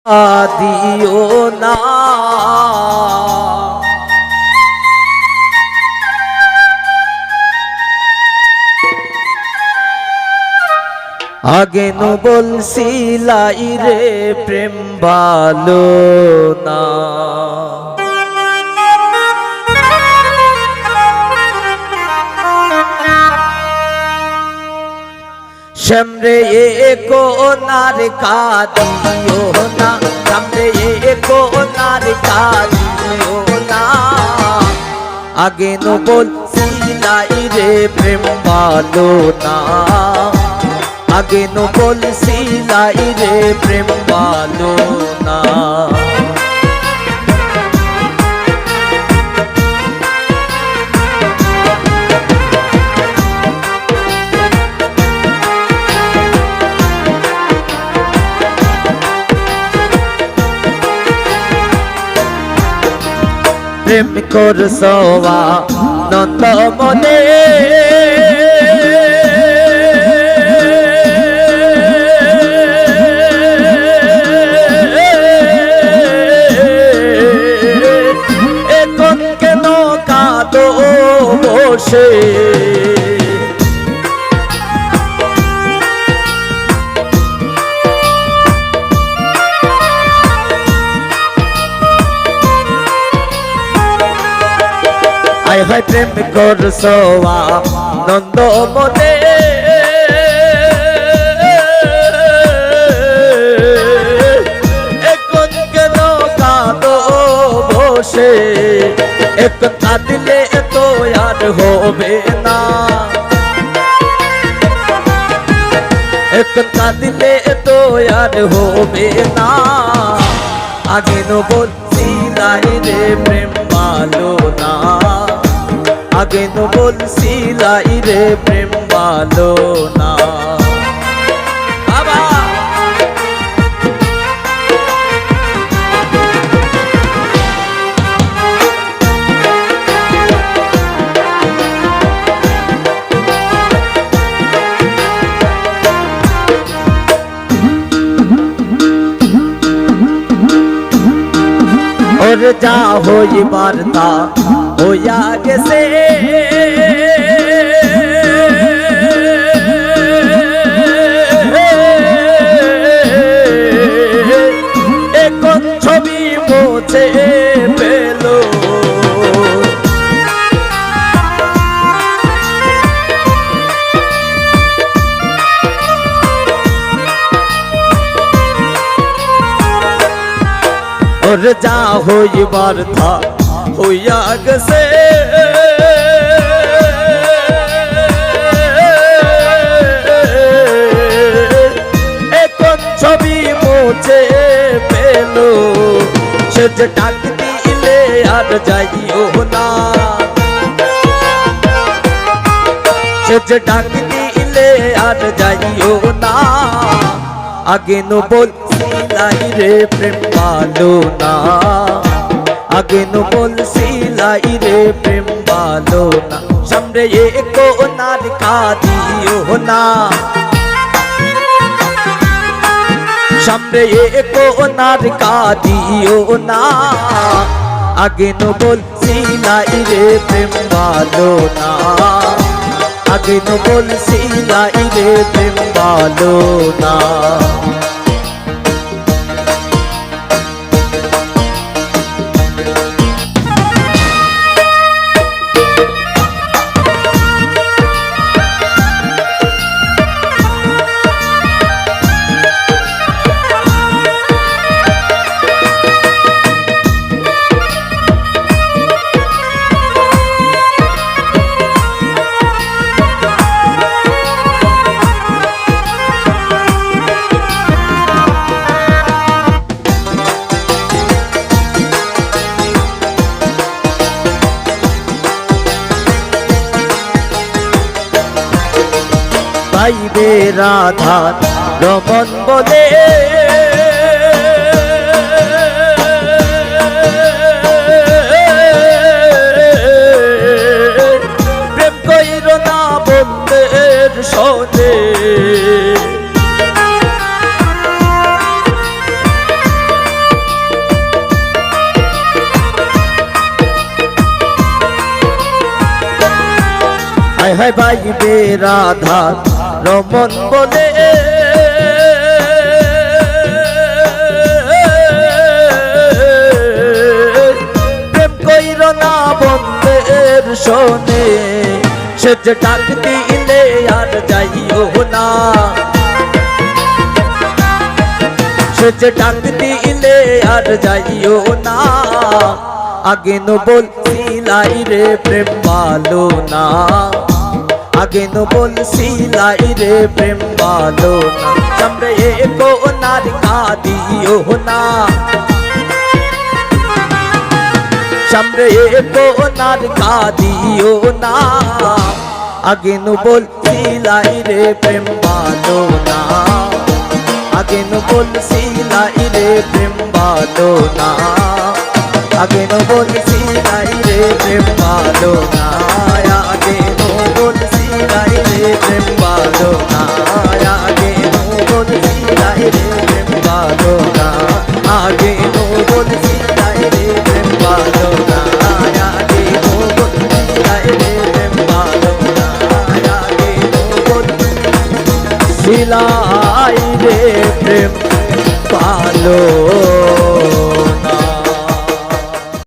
দিও না আগে নো বলছিলাই রে প্রেম ভালো না शमरे एको नार का दियो ना शमरे एको नार का दियो ना आगे नो बोल सिलाई रे प्रेम भालो ना आगे नो बोल सिलाई रे प्रेम भालो ना प्रेम कर सवा नंद मने এখন কেন কাঁদো বসে आय हाय प्रेम कर सवा नंद मने এখন কেন কাঁদো বসে এক কাঁদলে তো আর হবে না এক কাঁদলে তো আর হবে না আগে নো বলছিলাই রে প্রেম ভালো না आगे नो बोलছিলাই रे प्रेम भालो ना बाबा और जा होई बारता होया गेसे এখন ছবি মুছে পেলো और जा होइबार था होया गसे এখন ছবি মুছে পেলো সে যে ডাক দিলে আর যাইও না সে যে ডাক দিলে আর যাইও না আগে নো বলছিলাই রে প্রেম ভালো না आगे नो बोलছিলাই रे प्रेम भालो ना सामने एको नार का दियो ना सामने एको नार का दियो ना आगे नो बोलছিলাই रे प्रेम भालो ना आगे नो बोलছিলাই रे प्रेम भालो ना পাইবে রাধা রমন বলে প্রেম কইরো না বন্ধের সনে হায় হায় ভাইবে রাধা রমন বলে প্রেম কইর না বন্ধের শোনে সে যে ডাক দিলে আর যাইও না সে যে ডাক দিলে আর যাইও না আগে নো বলছিলাই রে প্রেম ভালো না আগে নো বলছিলাই রে প্রেম ভালো না সামনে কোনার কাঁদিও না সামনে কোনার কাঁদিও না আগে নো বলছিলাই রে প্রেম ভালো না আগে নো বলছিলাই রে প্রেম ভালো না আগে নো বলছিলাই রে প্রেম ভালো না আগে নো বলছিলাই রে প্রেম ভালো না আগে নো বলছিলাই রে প্রেম ভালো না আগে নো বলছিলাই রে প্রেম ভালো না আগে নো বলছিলাই রে প্রেম ভালো না আগে নো বলছিলাই রে প্রেম ভালো